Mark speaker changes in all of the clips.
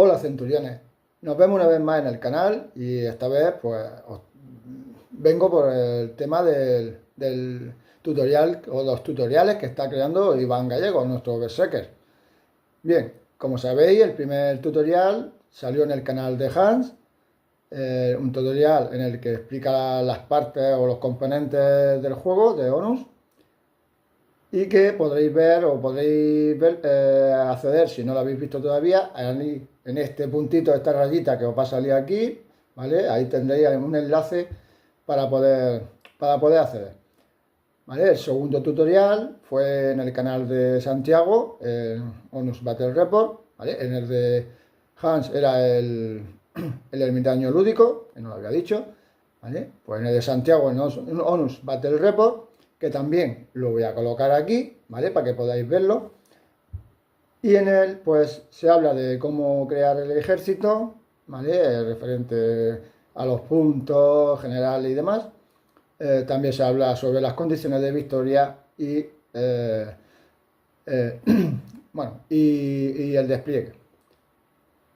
Speaker 1: Hola centuriones, nos vemos una vez más en el canal y esta vez pues vengo por el tema del tutorial o los tutoriales que está creando Iván Gallego, nuestro Berserker. Bien, como sabéis, el primer tutorial salió en el canal de Hans, un tutorial en el que explica las partes o los componentes del juego de Onus y que podréis ver o podréis ver, acceder, si no lo habéis visto todavía, en este puntito, esta rayita que os va a salir aquí, ¿vale? Ahí tendréis un enlace para poder acceder, ¿vale? El segundo tutorial fue en el canal de Santiago, Onus Battle Report, ¿vale? En el de Hans era el ermitaño lúdico, que no lo había dicho, ¿vale? Pues en el de Santiago, en Onus Battle Report, que también lo voy a colocar aquí, ¿vale? Para que podáis verlo. Y en él, pues, se habla de cómo crear el ejército, ¿vale? Referente a los puntos generales y demás. También se habla sobre las condiciones de victoria y, eh, bueno, y el despliegue.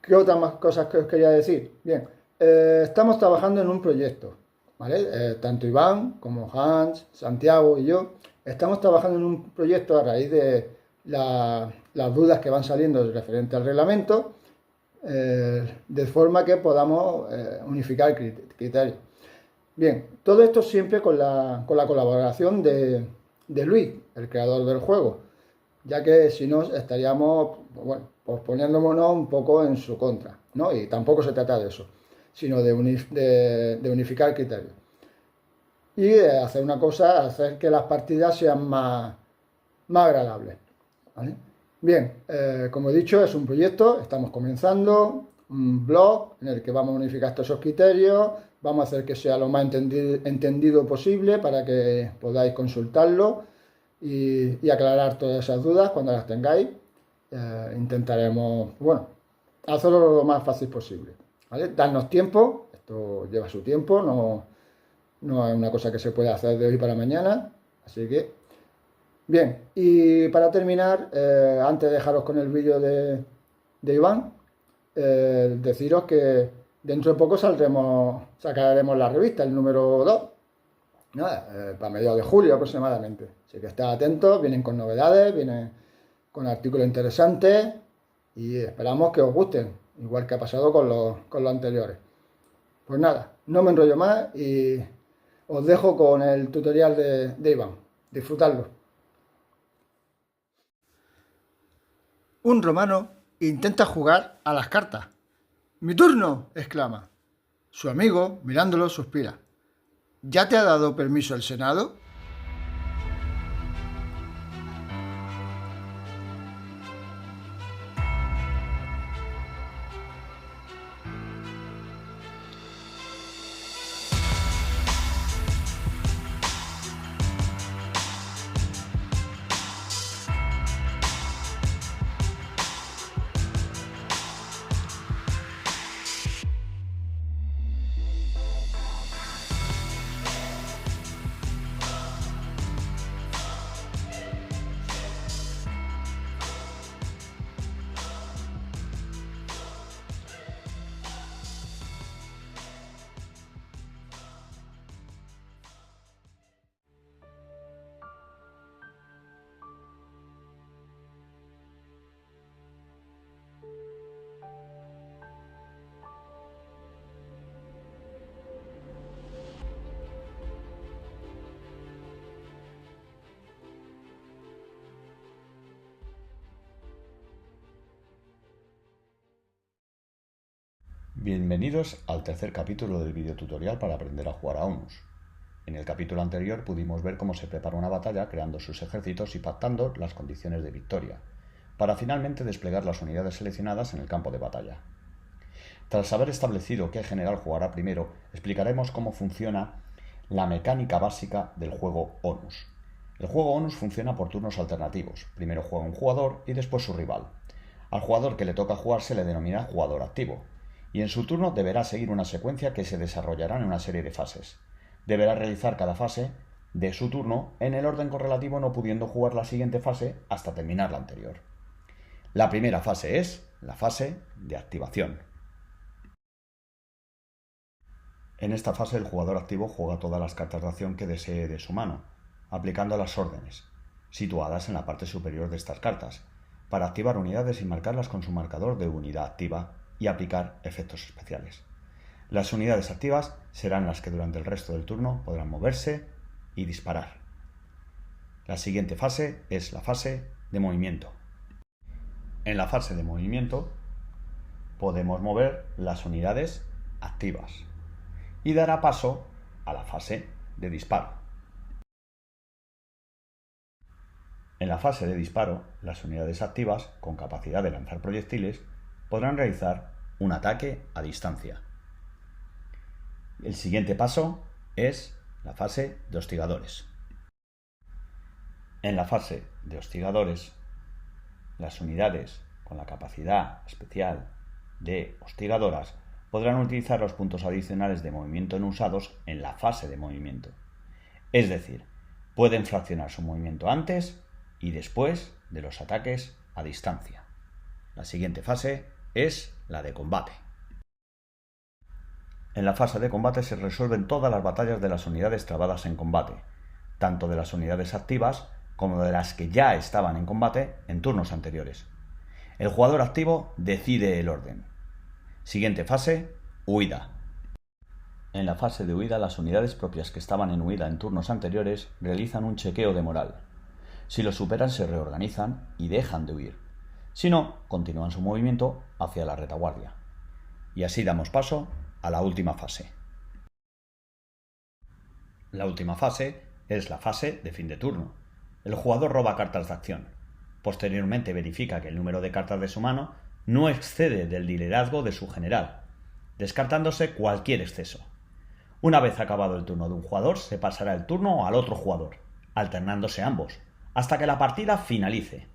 Speaker 1: ¿Qué otras más cosas que os quería decir? Bien, estamos trabajando en un proyecto, ¿vale? Tanto Iván como Hans, Santiago y yo estamos trabajando en un proyecto a raíz de las dudas que van saliendo referente al reglamento, de forma que podamos unificar criterios. Bien, todo esto siempre con la colaboración de Luis, el creador del juego, ya que si no estaríamos, bueno, pues poniéndonos un poco en su contra, ¿no? Y tampoco se trata de eso, sino de unificar criterios. Y de hacer una cosa, hacer que las partidas sean más agradables, ¿vale? Bien, como he dicho, es un proyecto, estamos comenzando, un blog en el que vamos a unificar todos esos criterios, vamos a hacer que sea lo más entendido posible para que podáis consultarlo y aclarar todas esas dudas cuando las tengáis. Intentaremos, bueno, hacerlo lo más fácil posible, ¿vale? Darnos tiempo, esto lleva su tiempo, no es una cosa que se puede hacer de hoy para mañana, así que, bien, y para terminar, antes de dejaros con el vídeo de Iván, deciros que dentro de poco sacaremos la revista, el número 2, nada, para mediados de julio aproximadamente. Así que estad atentos, vienen con novedades, vienen con artículos interesantes y esperamos que os gusten, igual que ha pasado con los anteriores. Pues nada, no me enrollo más y os dejo con el tutorial de Iván. Disfrutadlo. Un romano intenta jugar a las cartas. ¡Mi turno!, exclama. Su amigo, mirándolo, suspira. ¿Ya te ha dado permiso el Senado?
Speaker 2: Bienvenidos al tercer capítulo del videotutorial para aprender a jugar a Onus. En el capítulo anterior pudimos ver cómo se prepara una batalla creando sus ejércitos y pactando las condiciones de victoria, para finalmente desplegar las unidades seleccionadas en el campo de batalla. Tras haber establecido qué general jugará primero, explicaremos cómo funciona la mecánica básica del juego Onus. El juego Onus funciona por turnos alternativos. Primero juega un jugador y después su rival. Al jugador que le toca jugar se le denomina jugador activo, y en su turno deberá seguir una secuencia que se desarrollará en una serie de fases. Deberá realizar cada fase de su turno en el orden correlativo, no pudiendo jugar la siguiente fase hasta terminar la anterior. La primera fase es la fase de activación. En esta fase el jugador activo juega todas las cartas de acción que desee de su mano, aplicando las órdenes, situadas en la parte superior de estas cartas, para activar unidades y marcarlas con su marcador de unidad activa y aplicar efectos especiales. Las unidades activas serán las que durante el resto del turno podrán moverse y disparar. La siguiente fase es la fase de movimiento. En la fase de movimiento podemos mover las unidades activas y dará paso a la fase de disparo. En la fase de disparo, las unidades activas, con capacidad de lanzar proyectiles, podrán realizar un ataque a distancia. El siguiente paso es la fase de hostigadores. En la fase de hostigadores, las unidades con la capacidad especial de hostigadoras podrán utilizar los puntos adicionales de movimiento no usados en la fase de movimiento. Es decir, pueden fraccionar su movimiento antes y después de los ataques a distancia. La siguiente fase es la de combate. En la fase de combate se resuelven todas las batallas de las unidades trabadas en combate, tanto de las unidades activas como de las que ya estaban en combate en turnos anteriores. El jugador activo decide el orden. Siguiente fase, huida. En la fase de huida, las unidades propias que estaban en huida en turnos anteriores realizan un chequeo de moral. Si lo superan, se reorganizan y dejan de huir. Si no, continúan su movimiento hacia la retaguardia. Y así damos paso a la última fase. La última fase es la fase de fin de turno. El jugador roba cartas de acción. Posteriormente verifica que el número de cartas de su mano no excede del liderazgo de su general, descartándose cualquier exceso. Una vez acabado el turno de un jugador, se pasará el turno al otro jugador, alternándose ambos, hasta que la partida finalice.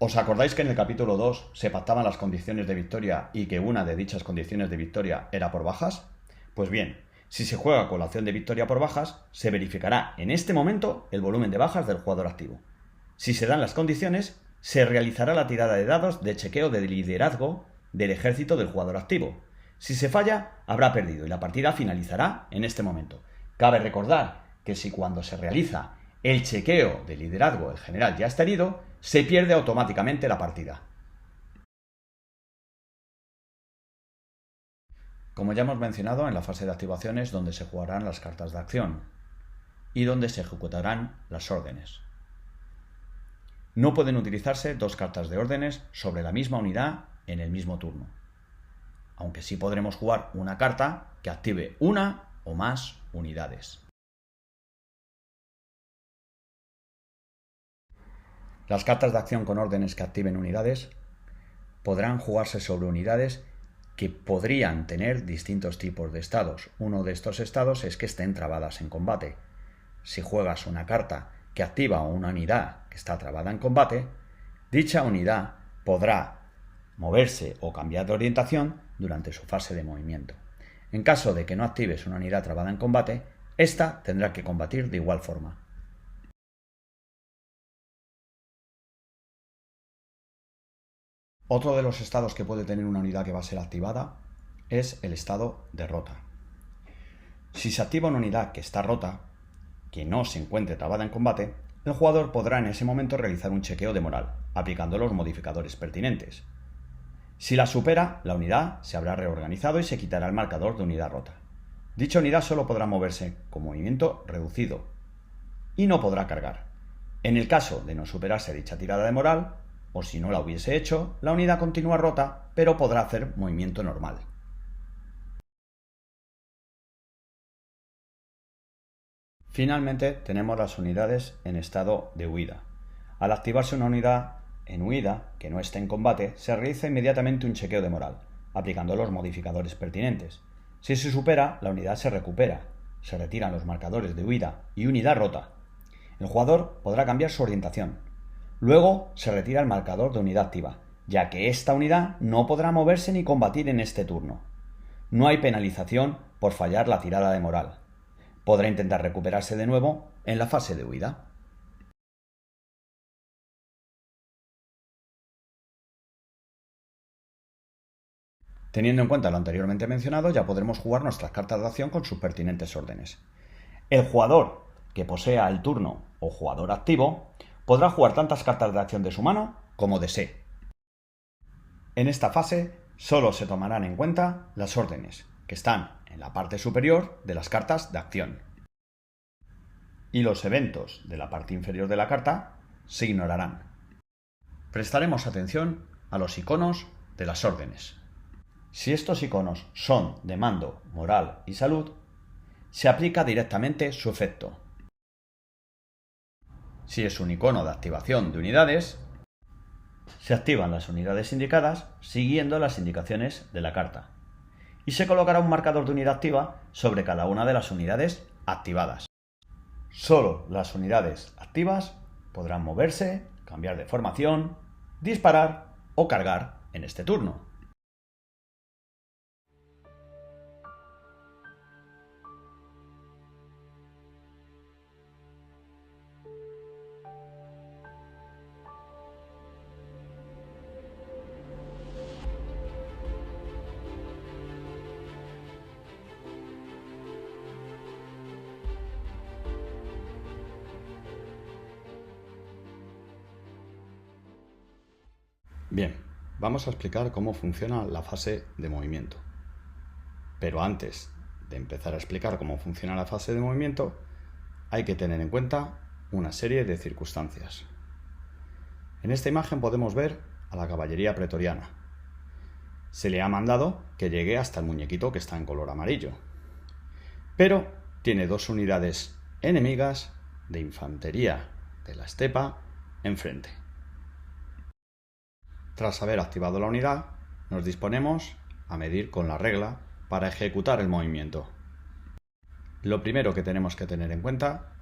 Speaker 2: ¿Os acordáis que en el capítulo 2 se pactaban las condiciones de victoria y que una de dichas condiciones de victoria era por bajas? Pues bien, si se juega con la opción de victoria por bajas, se verificará en este momento el volumen de bajas del jugador activo. Si se dan las condiciones, se realizará la tirada de dados de chequeo de liderazgo del ejército del jugador activo. Si se falla, habrá perdido y la partida finalizará en este momento. Cabe recordar que si cuando se realiza el chequeo de liderazgo el general ya está herido, se pierde automáticamente la partida. Como ya hemos mencionado, en la fase de activación es donde se jugarán las cartas de acción y donde se ejecutarán las órdenes. No pueden utilizarse dos cartas de órdenes sobre la misma unidad en el mismo turno, aunque sí podremos jugar una carta que active una o más unidades. Las cartas de acción con órdenes que activen unidades podrán jugarse sobre unidades que podrían tener distintos tipos de estados. Uno de estos estados es que estén trabadas en combate. Si juegas una carta que activa una unidad que está trabada en combate, dicha unidad podrá moverse o cambiar de orientación durante su fase de movimiento. En caso de que no actives una unidad trabada en combate, ésta tendrá que combatir de igual forma. Otro de los estados que puede tener una unidad que va a ser activada es el estado de rota. Si se activa una unidad que está rota, que no se encuentre trabada en combate, el jugador podrá en ese momento realizar un chequeo de moral, aplicando los modificadores pertinentes. Si la supera, la unidad se habrá reorganizado y se quitará el marcador de unidad rota. Dicha unidad solo podrá moverse con movimiento reducido y no podrá cargar. En el caso de no superarse dicha tirada de moral, o si no la hubiese hecho, la unidad continúa rota, pero podrá hacer movimiento normal. Finalmente, tenemos las unidades en estado de huida. Al activarse una unidad en huida, que no esté en combate, se realiza inmediatamente un chequeo de moral, aplicando los modificadores pertinentes. Si se supera, la unidad se recupera, se retiran los marcadores de huida y unidad rota. El jugador podrá cambiar su orientación. Luego se retira el marcador de unidad activa, ya que esta unidad no podrá moverse ni combatir en este turno. No hay penalización por fallar la tirada de moral. Podrá intentar recuperarse de nuevo en la fase de huida. Teniendo en cuenta lo anteriormente mencionado, ya podremos jugar nuestras cartas de acción con sus pertinentes órdenes. El jugador que posea el turno o jugador activo podrá jugar tantas cartas de acción de su mano como desee. En esta fase solo se tomarán en cuenta las órdenes, que están en la parte superior de las cartas de acción. Y los eventos de la parte inferior de la carta se ignorarán. Prestaremos atención a los iconos de las órdenes. Si estos iconos son de mando, moral y salud, se aplica directamente su efecto. Si es un icono de activación de unidades, se activan las unidades indicadas siguiendo las indicaciones de la carta y se colocará un marcador de unidad activa sobre cada una de las unidades activadas. Solo las unidades activas podrán moverse, cambiar de formación, disparar o cargar en este turno. Bien, vamos a explicar cómo funciona la fase de movimiento. Pero antes de empezar a explicar cómo funciona la fase de movimiento, hay que tener en cuenta una serie de circunstancias. En esta imagen podemos ver a la caballería pretoriana. Se le ha mandado que llegue hasta el muñequito que está en color amarillo. Pero tiene dos unidades enemigas de infantería de la estepa enfrente. Tras haber activado la unidad, nos disponemos a medir con la regla para ejecutar el movimiento. Lo primero que tenemos que tener en cuenta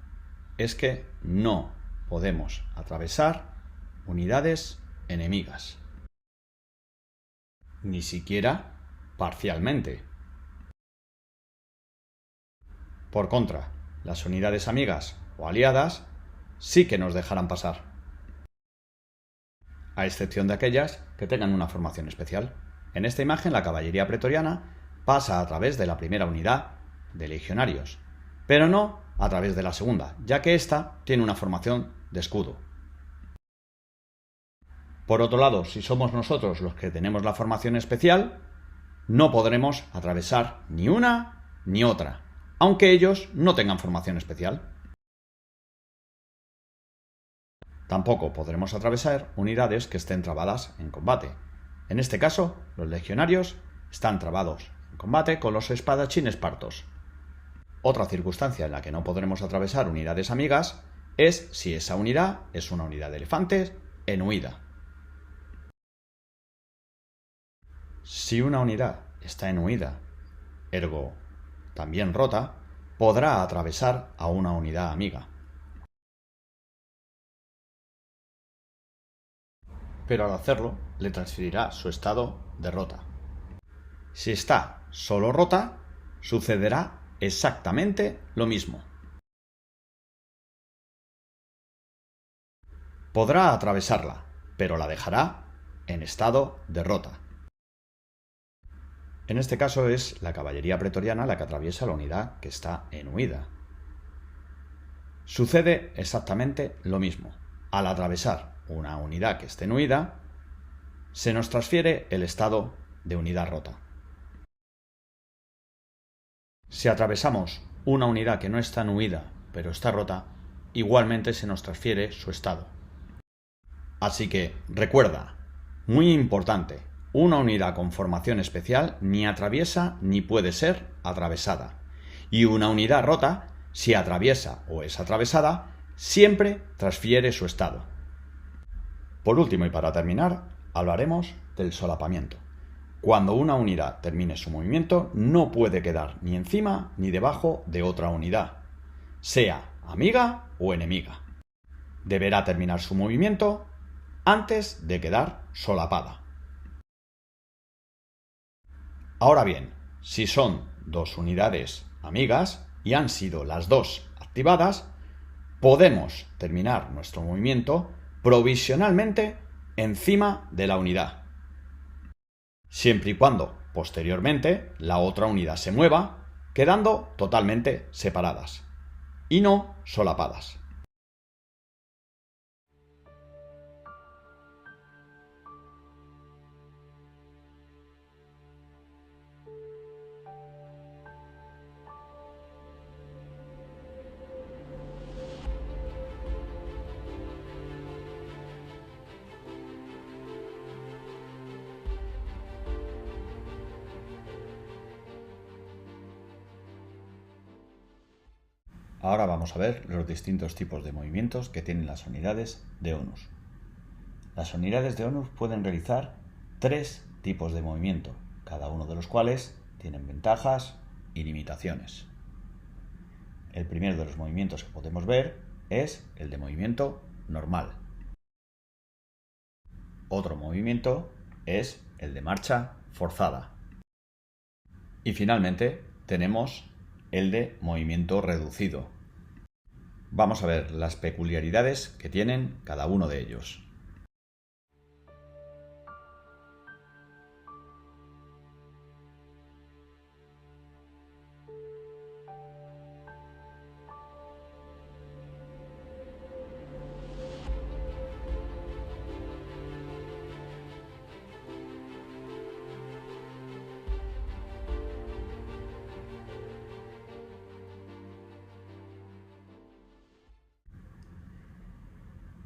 Speaker 2: es que no podemos atravesar unidades enemigas, ni siquiera parcialmente. Por contra, las unidades amigas o aliadas sí que nos dejarán pasar, a excepción de aquellas que tengan una formación especial. En esta imagen, la caballería pretoriana pasa a través de la primera unidad de legionarios, pero no a través de la segunda, ya que ésta tiene una formación de escudo. Por otro lado, si somos nosotros los que tenemos la formación especial, no podremos atravesar ni una ni otra, aunque ellos no tengan formación especial. Tampoco podremos atravesar unidades que estén trabadas en combate. En este caso, los legionarios están trabados en combate con los espadachines partos. Otra circunstancia en la que no podremos atravesar unidades amigas es si esa unidad es una unidad de elefantes en huida. Si una unidad está en huida, ergo también rota, podrá atravesar a una unidad amiga. Pero al hacerlo, le transferirá su estado de rota. Si está solo rota, sucederá exactamente lo mismo. Podrá atravesarla, pero la dejará en estado de rota. En este caso es la caballería pretoriana la que atraviesa la unidad que está en huida. Sucede exactamente lo mismo. Al atravesar una unidad que esté en huida, se nos transfiere el estado de unidad rota. Si atravesamos una unidad que no está en huida, pero está rota, igualmente se nos transfiere su estado. Así que, recuerda, muy importante, una unidad con formación especial ni atraviesa ni puede ser atravesada. Y una unidad rota, si atraviesa o es atravesada, siempre transfiere su estado. Por último y para terminar, hablaremos del solapamiento. Cuando una unidad termine su movimiento, no puede quedar ni encima ni debajo de otra unidad, sea amiga o enemiga. Deberá terminar su movimiento antes de quedar solapada. Ahora bien, si son dos unidades amigas y han sido las dos activadas, podemos terminar nuestro movimiento provisionalmente encima de la unidad, siempre y cuando posteriormente la otra unidad se mueva, quedando totalmente separadas y no solapadas. Ahora vamos a ver los distintos tipos de movimientos que tienen las unidades de ONUS. Las unidades de ONUS pueden realizar 3 tipos de movimiento, cada uno de los cuales tienen ventajas y limitaciones. El primero de los movimientos que podemos ver es el de movimiento normal. Otro movimiento es el de marcha forzada. Y finalmente tenemos el de movimiento reducido. Vamos a ver las peculiaridades que tienen cada uno de ellos.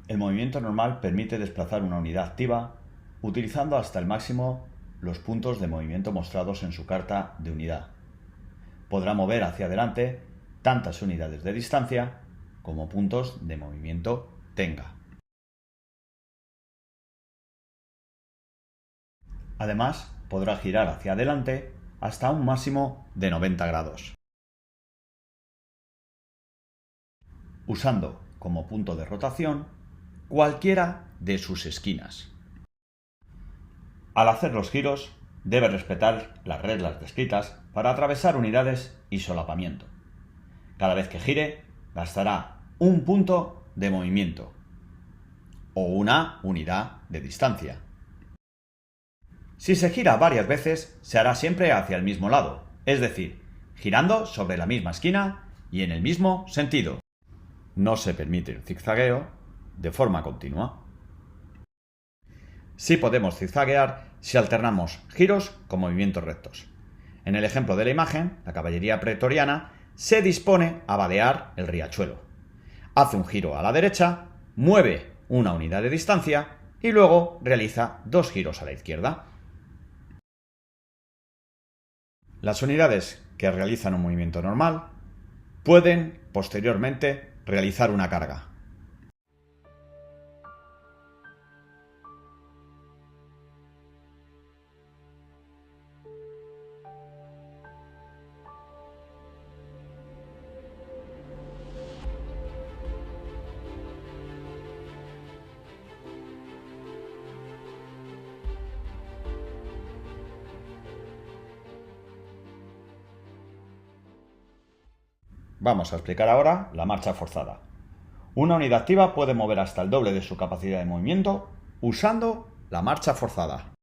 Speaker 2: El movimiento normal permite desplazar una unidad activa utilizando hasta el máximo los puntos de movimiento mostrados en su carta de unidad. Podrá mover hacia adelante tantas unidades de distancia como puntos de movimiento tenga. Además, podrá girar hacia adelante hasta un máximo de 90 grados. Usando como punto de rotación cualquiera de sus esquinas. Al hacer los giros, debe respetar las reglas descritas para atravesar unidades y solapamiento. Cada vez que gire, gastará un punto de movimiento o una unidad de distancia. Si se gira varias veces, se hará siempre hacia el mismo lado, es decir, girando sobre la misma esquina y en el mismo sentido. No se permite el zigzagueo de forma continua. Sí podemos zigzaguear si alternamos giros con movimientos rectos. En el ejemplo de la imagen, la caballería pretoriana se dispone a vadear el riachuelo. Hace un giro a la derecha, mueve una unidad de distancia y luego realiza 2 giros a la izquierda. Las unidades que realizan un movimiento normal pueden posteriormente realizar una carga. Vamos a explicar ahora la marcha forzada. Una unidad activa puede mover hasta el doble de su capacidad de movimiento usando la marcha forzada.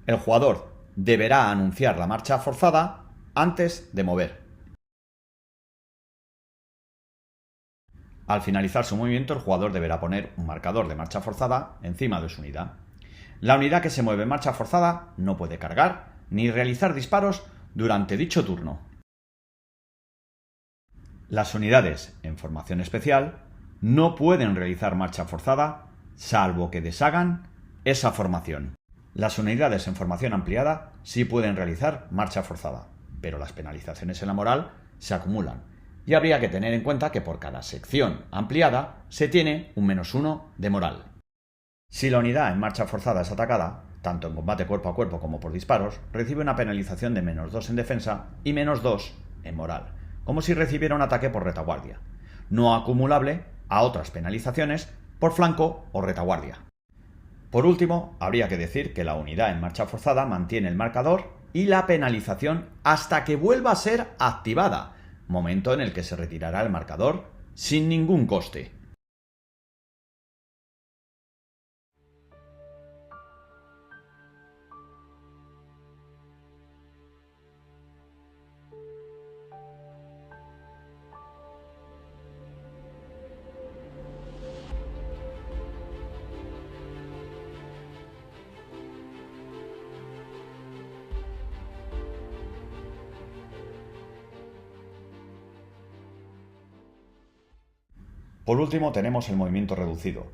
Speaker 2: El jugador deberá anunciar la marcha forzada antes de mover. Al finalizar su movimiento, el jugador deberá poner un marcador de marcha forzada encima de su unidad. La unidad que se mueve en marcha forzada no puede cargar ni realizar disparos durante dicho turno. Las unidades en formación especial no pueden realizar marcha forzada salvo que deshagan esa formación. Las unidades en formación ampliada sí pueden realizar marcha forzada, pero las penalizaciones en la moral se acumulan y habría que tener en cuenta que por cada sección ampliada se tiene un -1 de moral. Si la unidad en marcha forzada es atacada, tanto en combate cuerpo a cuerpo como por disparos, recibe una penalización de -2 en defensa y -2 en moral, como si recibiera un ataque por retaguardia, no acumulable a otras penalizaciones por flanco o retaguardia. Por último, habría que decir que la unidad en marcha forzada mantiene el marcador y la penalización hasta que vuelva a ser activada, momento en el que se retirará el marcador sin ningún coste. Por último tenemos el movimiento reducido.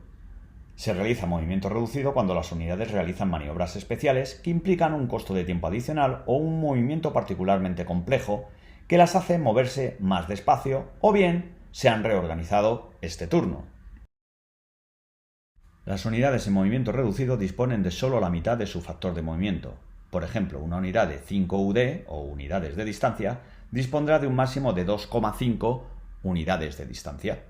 Speaker 2: Se realiza movimiento reducido cuando las unidades realizan maniobras especiales que implican un costo de tiempo adicional o un movimiento particularmente complejo que las hace moverse más despacio o bien se han reorganizado este turno. Las unidades en movimiento reducido disponen de solo la mitad de su factor de movimiento. Por ejemplo, una unidad de 5 UD o unidades de distancia dispondrá de un máximo de 2,5 unidades de distancia.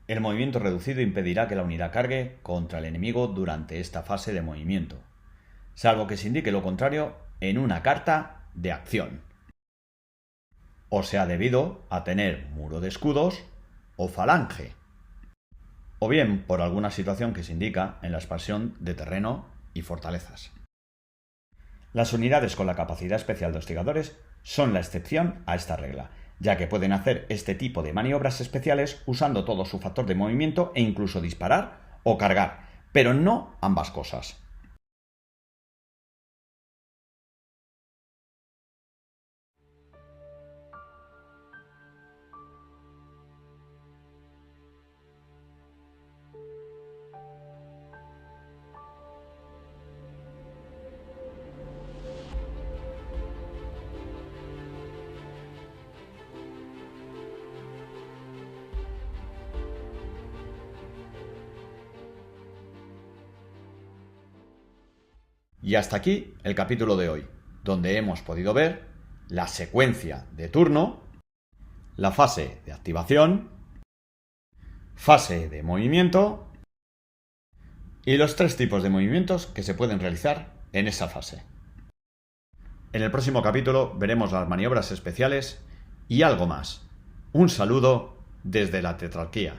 Speaker 2: El movimiento reducido impedirá que la unidad cargue contra el enemigo durante esta fase de movimiento, salvo que se indique lo contrario en una carta de acción, o sea debido a tener muro de escudos o falange, o bien por alguna situación que se indica en la expansión de terreno y fortalezas. Las unidades con la capacidad especial de hostigadores son la excepción a esta regla, ya que pueden hacer este tipo de maniobras especiales usando todo su factor de movimiento e incluso disparar o cargar, pero no ambas cosas. Y hasta aquí el capítulo de hoy, donde hemos podido ver la secuencia de turno, la fase de activación, fase de movimiento y los 3 tipos de movimientos que se pueden realizar en esa fase. En el próximo capítulo veremos las maniobras especiales y algo más. Un saludo desde la Tetrarquía.